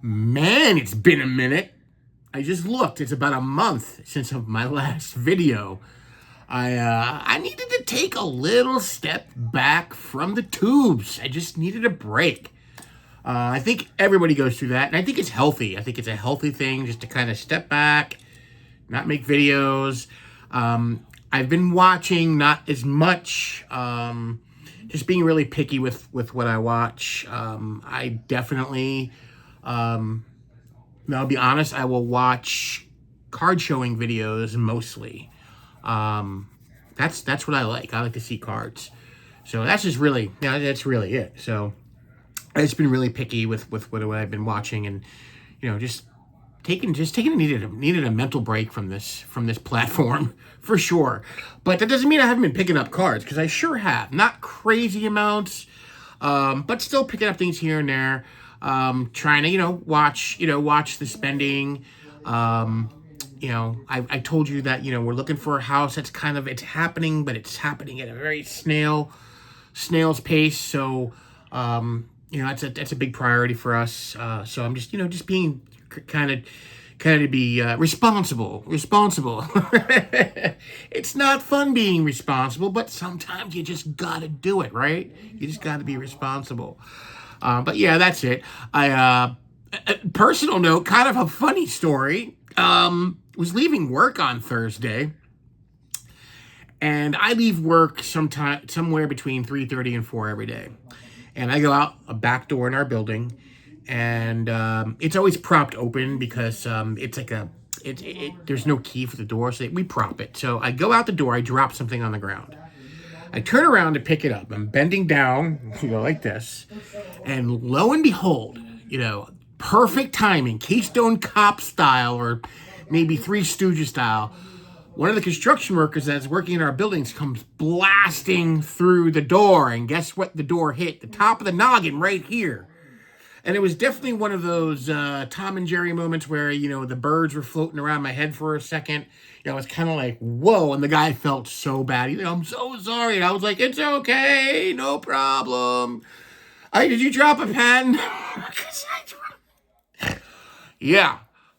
Man, it's been a minute. I just looked. It's about a month since my last video. I needed to take a little step back from the tubes. I just needed a break. I think everybody goes through that, and I think it's healthy. I think it's a healthy thing just to kind of step back, not make videos. I've been watching not as much. Just being really picky with what I watch. I definitely. I'll be honest, I will watch card showing videos mostly. That's what I like. I like to see cards. So that's just really, that's really it. So I've just been really picky with what I've been watching, and just taking needed a mental break from this platform for sure. But that doesn't mean I haven't been picking up cards, because I sure have. Not crazy amounts, but still picking up things here and there. Trying to watch the spending. I told you that we're looking for a house. That's it's happening, but it's happening at a very snail's pace. So that's a big priority for us. So I'm just being kind of to be responsible. It's not fun being responsible, but sometimes you just gotta do it, right? You just gotta be responsible. But yeah, that's it. A personal note, kind of a funny story. Was leaving work on Thursday, and I leave work somewhere between 3:30 and 4 every day. And I go out a back door in our building, and it's always propped open because it's like there's no key for the door, so we prop it. So I go out the door, I drop something on the ground. I turn around to pick it up. I'm bending down, like this. And lo and behold, perfect timing, Keystone Cop style, or maybe Three Stooges style. One of the construction workers that's working in our buildings comes blasting through the door. And guess what the door hit? The top of the noggin right here. And it was definitely one of those Tom and Jerry moments where, the birds were floating around my head for a second. I was kind of like, whoa. And the guy felt so bad. He's like, I'm so sorry. And I was like, it's okay. No problem. Did you drop a pen? Yeah.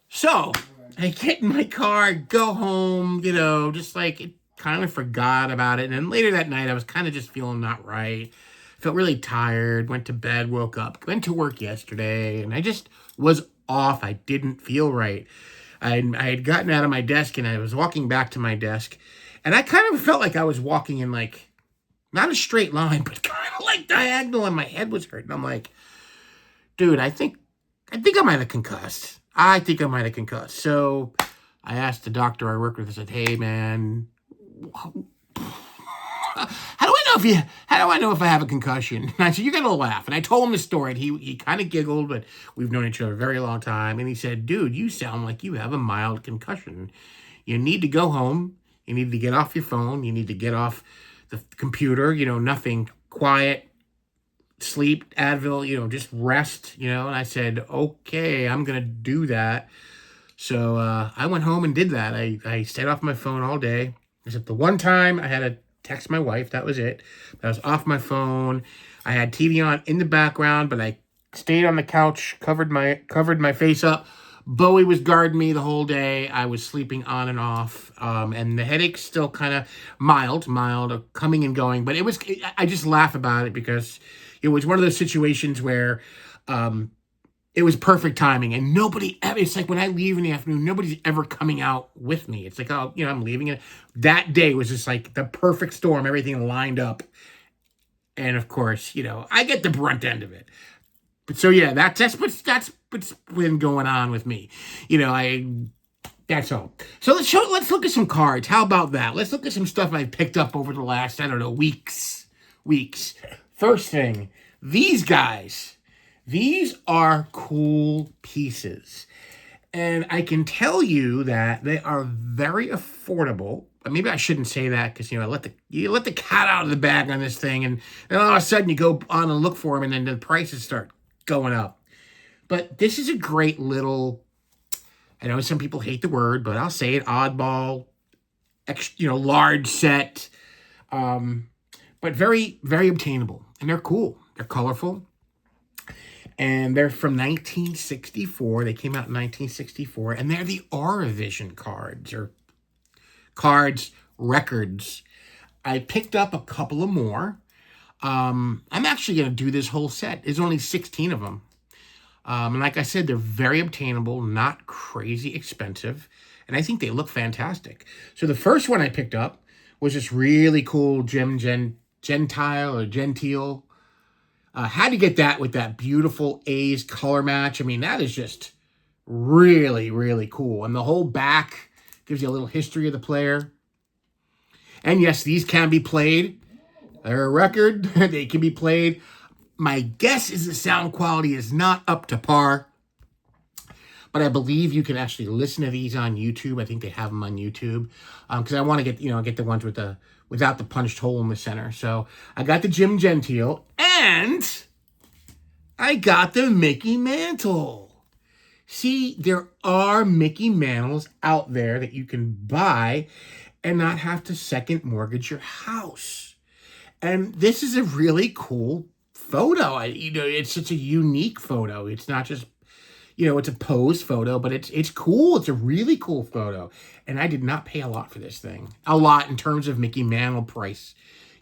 So I get in my car, go home, just like it kind of forgot about it. And then later that night, I was kind of just feeling not right. Felt really tired, went to bed, woke up, went to work yesterday, and I just was off. I didn't feel right. I had gotten out of my desk, and I was walking back to my desk, and I kind of felt like I was walking in not a straight line, but kind of like diagonal, and my head was hurting. I'm like, dude, I think I might have concussed. So I asked the doctor I work with, I said, hey, man, how do I know if I have a concussion? And I said, you're going to laugh. And I told him the story, and he kind of giggled, but we've known each other a very long time. And he said, dude, you sound like you have a mild concussion. You need to go home. You need to get off your phone. You need to get off the computer, nothing, quiet, sleep, Advil, just rest, And I said, okay, I'm going to do that. So I went home and did that. I stayed off my phone all day. Except the one time I had to text my wife. That was it. I was off my phone. I had TV on in the background, but I stayed on the couch, covered my face up. Bowie was guarding me the whole day. I was sleeping on and off, and the headache's still kind of mild, coming and going. But I just laugh about it because it was one of those situations where it was perfect timing, and nobody ever, it's like when I leave in the afternoon, nobody's ever coming out with me. It's like, oh, I'm leaving it. That day was just like the perfect storm, everything lined up. And of course, I get the brunt end of it. But so yeah, that's what's been going on with me. That's all. So let's look at some cards. How about that? Let's look at some stuff I picked up over the last, weeks. First thing, these guys. These are cool pieces. And I can tell you that they are very affordable. But maybe I shouldn't say that because, you let the cat out of the bag on this thing. And then all of a sudden you go on and look for them, and then the prices start going up. But this is a great little, I know some people hate the word, but I'll say it, oddball, large set. But very, very obtainable. And they're cool. They're colorful. And they're from 1964. They came out in 1964, and they're the Auravision cards, or cards records. I picked up a couple of more. I'm actually going to do this whole set. There's only 16 of them. And like I said, they're very obtainable, not crazy expensive, and I think they look fantastic. So the first one I picked up was this really cool Gentile or Gentile. Had to get that with that beautiful A's color match. I mean, that is just really, really cool. And the whole back gives you a little history of the player. And yes, these can be played. They're a record. They can be played. My guess is the sound quality is not up to par, but I believe you can actually listen to these on YouTube. I think they have them on YouTube, because I want to get the ones with without the punched hole in the center. So I got the Jim Gentile, and I got the Mickey Mantle. See, there are Mickey Mantles out there that you can buy and not have to second mortgage your house. And this is a really cool photo. It's such a unique photo. It's not just, it's a pose photo, but it's cool. It's a really cool photo. And I did not pay a lot for this thing. A lot in terms of Mickey Mantle price,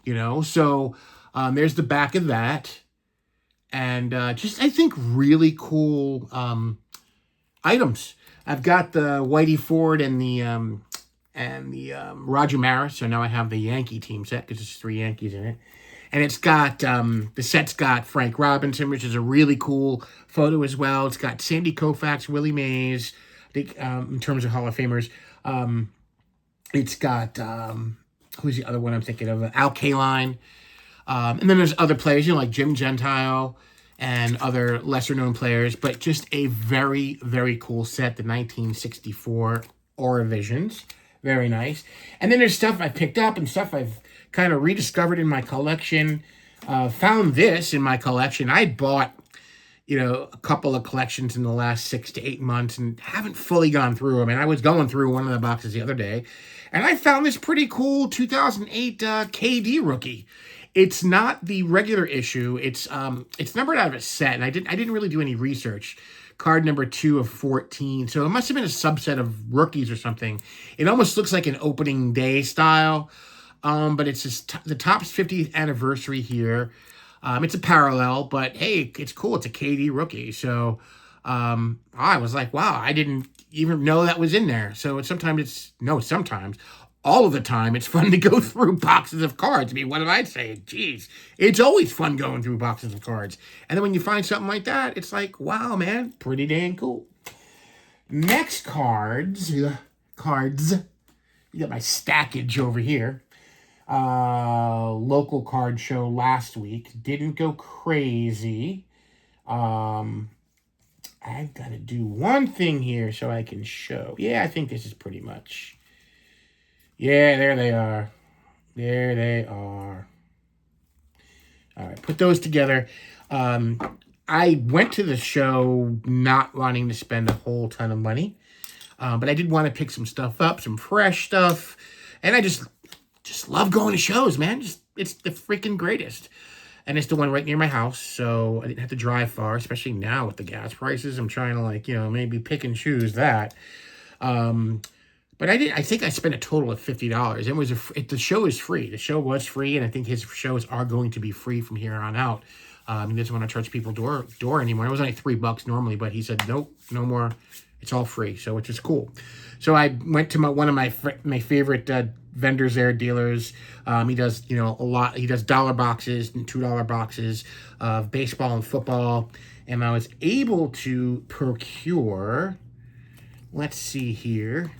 So there's the back of that. And just, I think, really cool items. I've got the Whitey Ford and the Roger Maris. So now I have the Yankee team set because there's 3 Yankees in it. And it's got, the set's got Frank Robinson, which is a really cool photo as well. It's got Sandy Koufax, Willie Mays, I think, in terms of Hall of Famers. It's got, who's the other one I'm thinking of? Al Kaline. And then there's other players, like Jim Gentile and other lesser-known players. But just a very, very cool set, the 1964 Auravisions. Very nice. And then there's stuff I picked up and stuff I've kind of rediscovered in my collection. Found this in my collection. I bought, a couple of collections in the last 6 to 8 months and haven't fully gone through them. And I was going through one of the boxes the other day, and I found this pretty cool 2008 KD rookie. It's not the regular issue. It's numbered out of a set, and I didn't really do any research. Card number 2 of 14. So it must have been a subset of rookies or something. It almost looks like an opening day style. But it's just the Topps 50th anniversary here. It's a parallel, but hey, it's cool. It's a KD rookie. So I was like, wow, I didn't even know that was in there. So sometimes, all of the time, it's fun to go through boxes of cards. I mean, what did I say? Jeez, it's always fun going through boxes of cards. And then when you find something like that, it's like, wow, man, pretty dang cool. Next cards. You got my stackage over here. Local card show last week. Didn't go crazy. I've got to do one thing here so I can show. Yeah, I think this is pretty much. Yeah, there they are. There they are. All right, put those together. I went to the show not wanting to spend a whole ton of money, but I did want to pick some stuff up, some fresh stuff, and I just love going to shows, man. It's the freaking greatest. And it's the one right near my house, so I didn't have to drive far, especially now with the gas prices. I'm trying to, maybe pick and choose that. But I think I spent a total of $50. The show is free. The show was free, and I think his shows are going to be free from here on out. He doesn't want to charge people door anymore. It was only $3 normally, but he said, nope, no more. It's all free, so which is cool. So I went to one of my favorite vendors there, dealers. He does, a lot. He does dollar boxes and $2 boxes of baseball and football. And I was able to procure, let's see here.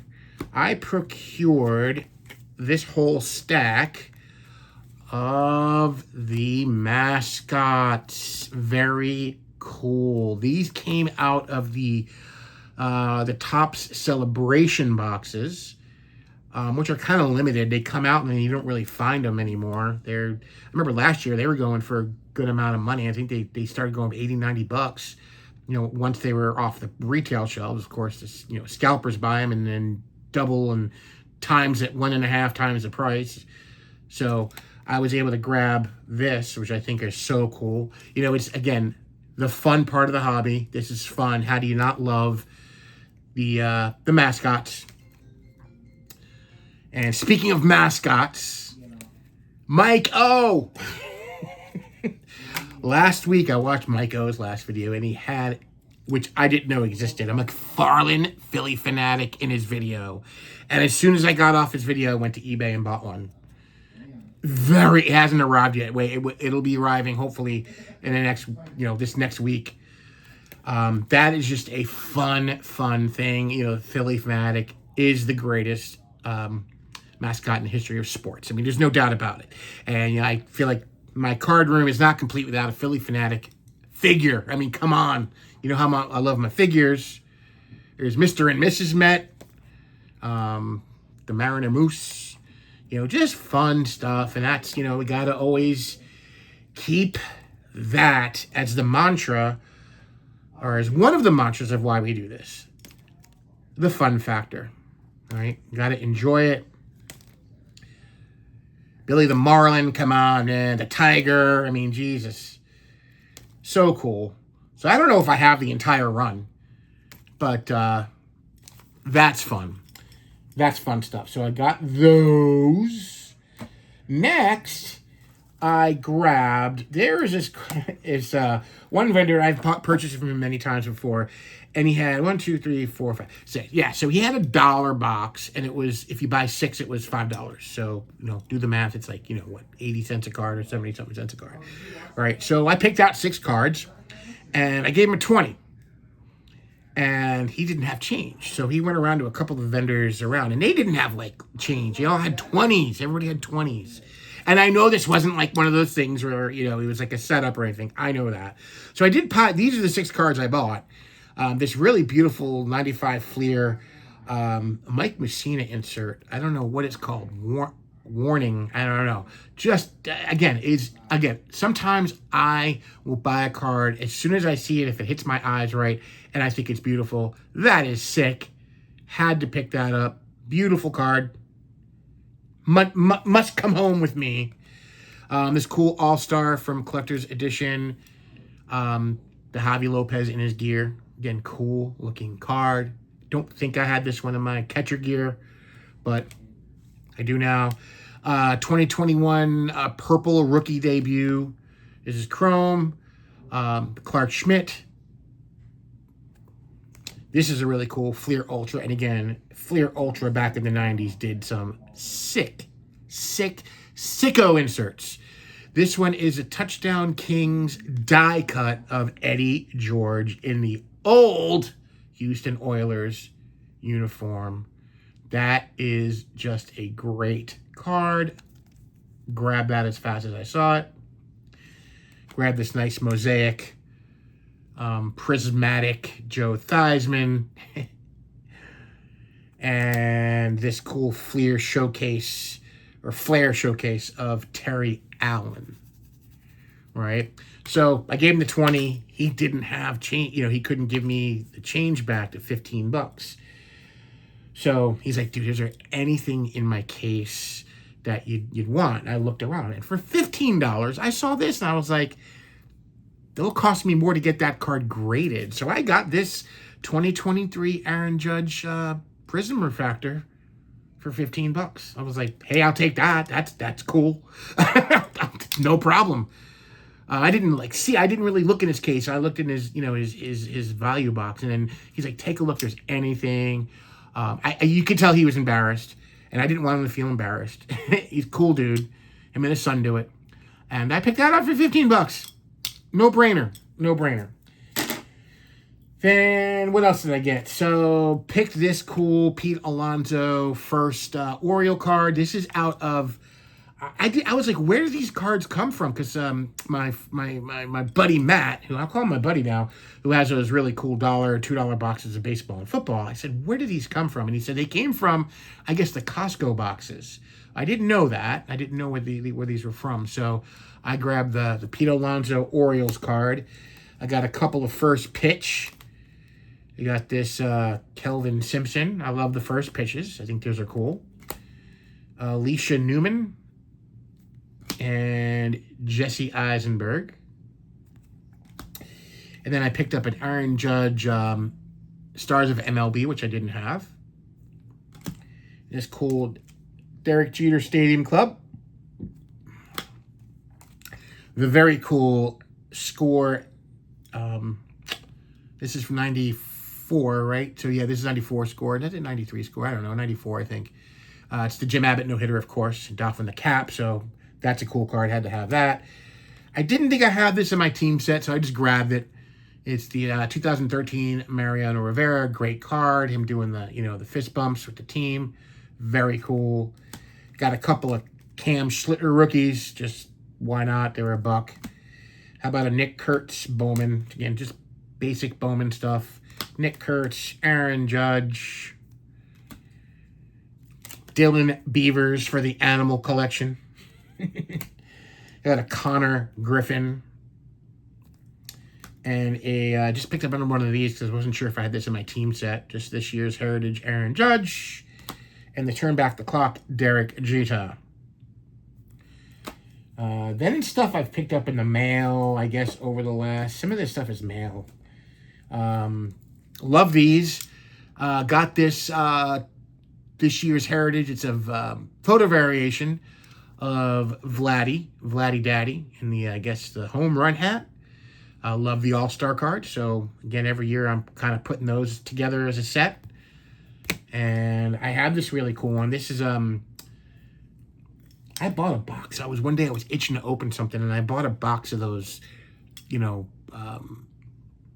I procured this whole stack of the mascots. Very cool. These came out of the Topps Celebration boxes, which are kind of limited. They come out and then you don't really find them anymore. I remember last year they were going for a good amount of money. I think they started going $80-$90. Once they were off the retail shelves. Of course, scalpers buy them and then double and times at 1.5 times the price. So I was able to grab this, which I think is so cool. It's, again, the fun part of the hobby. This is fun. How do you not love the mascots? And speaking of mascots, Mike O. Last week I watched Mike O's last video, and he had, which I didn't know existed, a McFarlane Philly fanatic in his video. And as soon as I got off his video, I went to eBay and bought one. It hasn't arrived yet. Wait, it'll be arriving hopefully in the next, this next week. That is just a fun thing. Philly fanatic is the greatest mascot in the history of sports. I mean, there's no doubt about it. And I feel like my card room is not complete without a Philly fanatic figure. I mean, come on. You know how much I love my figures. There's Mr. and Mrs. Met, the Mariner Moose. Just fun stuff. And that's, we got to always keep that as the mantra, or as one of the mantras of why we do this. The fun factor. All right? Got to enjoy it. Billy the Marlin, come on, man. The Tiger. I mean, Jesus. So cool. So I don't know if I have the entire run, but that's fun. That's fun stuff. So I got those. Next, I grabbed, there is this one vendor I've purchased from him many times before, and he had 1, 2, 3, 4, 5, 6. Yeah, so he had a $1 box, and it was, if you buy 6, it was $5. So, do the math. It's like, 80 cents a card or 70-something cents a card. All right, so I picked out 6 cards, and I gave him a 20. And he didn't have change. So he went around to a couple of vendors around, and they didn't have, change. They all had 20s. Everybody had 20s. And I know this wasn't one of those things where, it was like a setup or anything. I know that. So I did these are the 6 cards I bought. This really beautiful 95 Fleer Mike Messina insert. I don't know what it's called. Warning. I don't know. Just, again, sometimes I will buy a card as soon as I see it, if it hits my eyes right, and I think it's beautiful. That is sick. Had to pick that up. Beautiful card. Must come home with me. This cool All-Star from Collector's Edition. The Javi Lopez in his gear. Again, cool looking card. Don't think I had this one in my catcher gear, but I do now. 2021 purple rookie debut. This is Chrome. Clark Schmidt. This is a really cool Fleer Ultra. And again, Fleer Ultra back in the 90s did some sicko inserts. This one is a Touchdown Kings die cut of Eddie George in the old Houston Oilers uniform. That is just a great card. Grab that as fast as I saw it. Grab this nice mosaic, prismatic Joe Theismann. And this cool Flair showcase of Terry Allen. Right? So I gave him the 20. He didn't have change. He couldn't give me the change back to $15. So he's like, dude, is there anything in my case that you'd want? And I looked around, and for $15, I saw this, and I was like, it'll cost me more to get that card graded. So I got this 2023 Aaron Judge Prism Refractor for $15. I was like, hey, I'll take that. That's cool. No problem. I didn't really look in his case. I looked in his value box, and then he's like, take a look. There's anything. You could tell he was embarrassed, and I didn't want him to feel embarrassed. He's a cool dude. Him and his son do it. And I picked that up for $15. No brainer. Then what else did I get? So picked this cool Pete Alonso first Oriole card. This is out of, I was like, where do these cards come from? Because my buddy Matt, who I'll call him my buddy now, who has those really cool $1, $2 boxes of baseball and football. I said, where did these come from? And he said they came from, I guess, the Costco boxes. I didn't know that. I didn't know where these were from. So I grabbed the Pete Alonso Orioles card. I got a couple of first pitch. You got this Kelvin Simpson. I love the first pitches. I think those are cool. Alicia Newman and Jesse Eisenberg. And then I picked up an Aaron Judge Stars of MLB, which I didn't have. This cool Derek Jeter Stadium Club. The very cool score. This is from 94, right? So yeah, this is 94 score. That's a 93 score. I don't know, 94, I think. It's the Jim Abbott no-hitter, of course. Doffing the cap, so that's a cool card. Had to have that. I didn't think I had this in my team set, so I just grabbed it. It's the 2013 Mariano Rivera. Great card. Him doing the fist bumps with the team. Very cool. Got a couple of Cam Schlitter rookies. Just why not? They were $1. How about a Nick Kurtz Bowman? Again, just basic Bowman stuff. Nick Kurtz, Aaron Judge, Dylan Beavers for the Animal Collection. Got a Connor Griffin. And I just picked up another one of these because I wasn't sure if I had this in my team set. Just this year's Heritage Aaron Judge. And the Turn Back the Clock Derek Jeter. Then it's stuff I've picked up in the mail, I guess, over the last... Some of this stuff is mail. Love these. Got this year's Heritage. It's a photo variation of Vladdy Daddy, in the, I guess, the home run hat. I love the All-Star card. So, again, every year I'm kind of putting those together as a set. And I have this really cool one. This is, I bought a box. One day I was itching to open something, and I bought a box of those,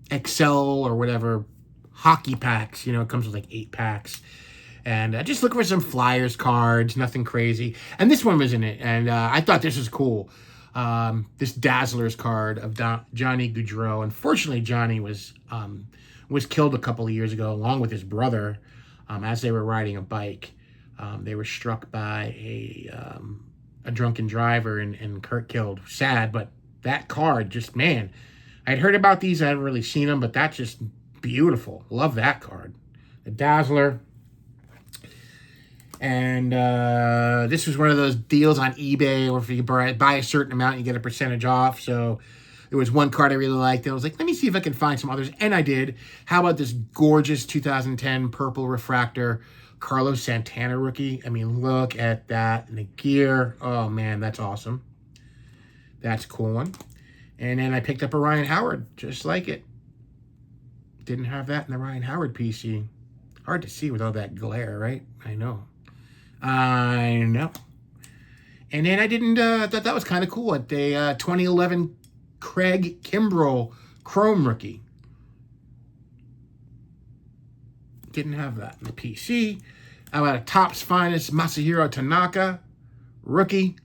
Excel or whatever hockey packs. It comes with like 8 packs. And I just looking for some Flyers cards, nothing crazy. And this one was in it, and I thought this was cool. This Dazzlers card of Johnny Gaudreau. Unfortunately, Johnny was killed a couple of years ago, along with his brother, as they were riding a bike. They were struck by a drunken driver and Kurt killed. Sad, but that card, just, man, I'd heard about these. I haven't really seen them, but that's just beautiful. Love that card. The Dazzler. And this was one of those deals on eBay where if you buy a certain amount, you get a percentage off. So there was one card I really liked. And I was like, let me see if I can find some others. And I did. How about this gorgeous 2010 purple refractor Carlos Santana rookie? I mean, look at that. And the gear. Oh, man, that's awesome. That's a cool one. And then I picked up a Ryan Howard, just like it. Didn't have that in the Ryan Howard PC. Hard to see with all that glare, right? I know. And then I didn't, thought that was kind of cool. At the 2011 Craig Kimbrell Chrome rookie. Didn't have that in the PC. How about a Topps Finest Masahiro Tanaka rookie.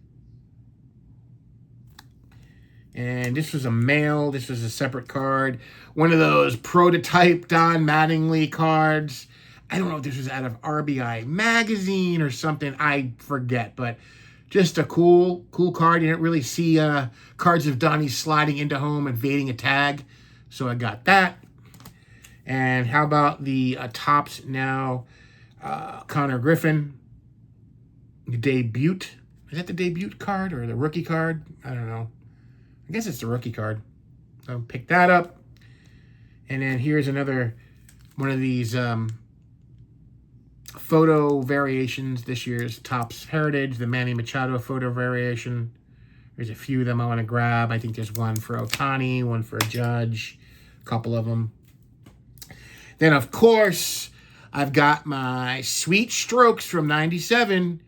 And this was a mail. This was a separate card. One of those prototype Don Mattingly cards. I don't know if this was out of RBI Magazine or something. I forget, but just a cool card. You don't really see cards of Donnie sliding into home, evading a tag. So I got that. And how about the Topps Now Connor Griffin debut? Is that the debut card or the rookie card? I don't know. I guess it's the rookie card. So pick that up. And then here's another one of these photo variations. This year's Topps Heritage, the Manny Machado photo variation. There's a few of them I want to grab. I think there's one for Ohtani, one for a Judge, a couple of them. Then, of course, I've got my Sweet Strokes from 97.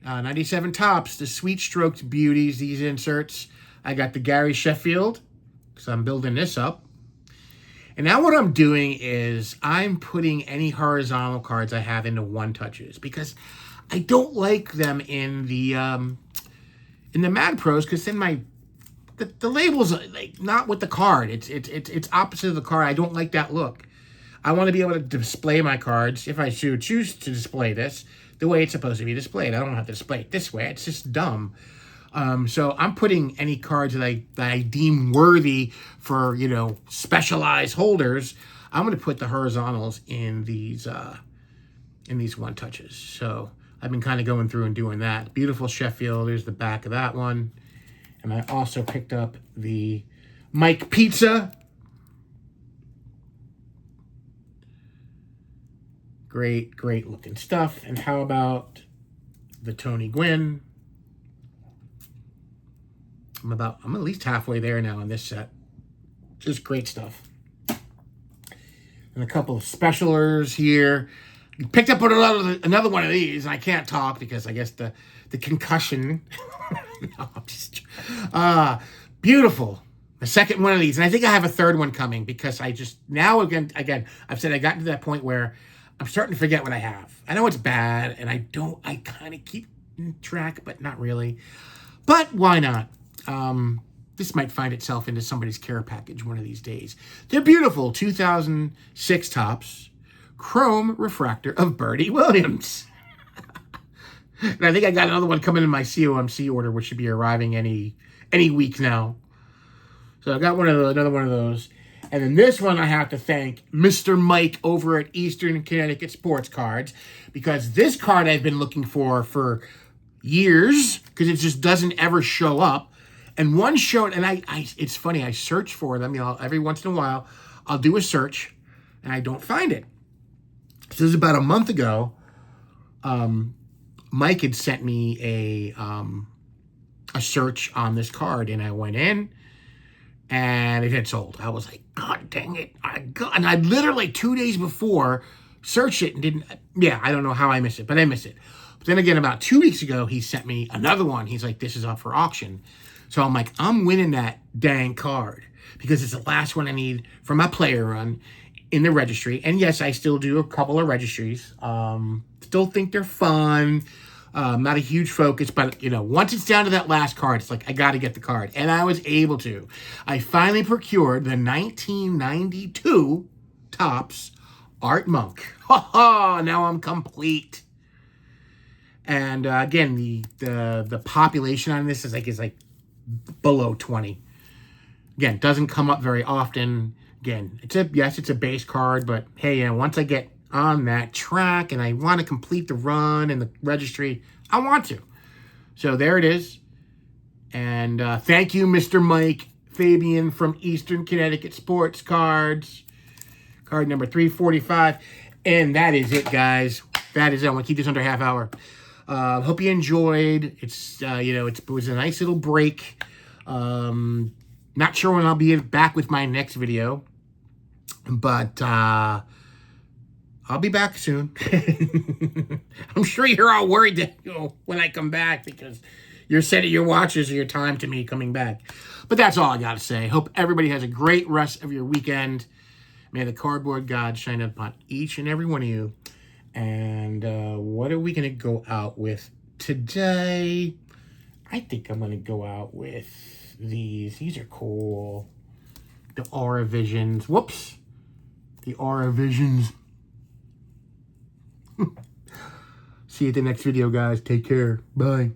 97 Topps, the Sweet Strokes beauties, these inserts. I got the Gary Sheffield, because I'm building this up. And now what I'm doing is I'm putting any horizontal cards I have into one-touches, because I don't like them in the Mad Pros, because then the label's like not with the card. It's opposite of the card. I don't like that look. I want to be able to display my cards, if I choose to display this, the way it's supposed to be displayed. I don't have to display it this way. It's just dumb. So I'm putting any cards that I deem worthy for, specialized holders. I'm going to put the horizontals in these one-touches. So I've been kind of going through and doing that. Beautiful Sheffield. There's the back of that one. And I also picked up the Mike Pizza Great, great looking stuff. And how about the Tony Gwynn? I'm at least halfway there now in this set. Just great stuff. And a couple of specialers here. Picked up another one of these, and I can't talk because I guess the concussion. No, I'm just beautiful. The second one of these, and I think I have a third one coming because I just now again I've said I got to that point where I'm starting to forget what I have. I know it's bad, and I kind of keep track, but not really. But why not? This might find itself into somebody's care package one of these days. They're beautiful 2006 tops, chrome refractor of Bertie Williams. And I think I got another one coming in my COMC order, which should be arriving any week now. So I got another one of those. And then this one I have to thank Mr. Mike over at Eastern Connecticut Sports Cards, because this card I've been looking for years because it just doesn't ever show up. And one showed, and it's funny, I search for them, every once in a while, I'll do a search, and I don't find it. So this is about a month ago. Mike had sent me a search on this card, and I went in, and it had sold. I was like, God dang it. And I literally 2 days before searched it and didn't, I don't know how I missed it, but I missed it. But then again, about 2 weeks ago, he sent me another one. He's like, this is up for auction. So I'm like, I'm winning that dang card because it's the last one I need for my player run in the registry. And yes, I still do a couple of registries. Still think they're fun. Not a huge focus, but once it's down to that last card, it's like, I got to get the card. And I was able to. I finally procured the 1992 Topps Art Monk. Now I'm complete. And again, the population on this is like below 20. Again, doesn't come up very often. Again, it's a base card, but hey, once I get on that track and I want to complete the run and the registry, I want to. So there it is. And thank you, Mr. Mike Fabian from Eastern Connecticut Sports Cards. Card number 345. And that is it, guys. That is it. I'm going to keep this under a half hour. Hope you enjoyed. It was a nice little break. Not sure when I'll be back with my next video, but I'll be back soon. I'm sure you're all worried that when I come back because you're setting your watches or your time to me coming back. But that's all I got to say. Hope everybody has a great rest of your weekend. May the cardboard God shine upon each and every one of you. And what are we going to go out with today? I think I'm going to go out with these. These are cool. The Aura Visions. Whoops. The Aura Visions. See you at the next video, guys. Take care. Bye.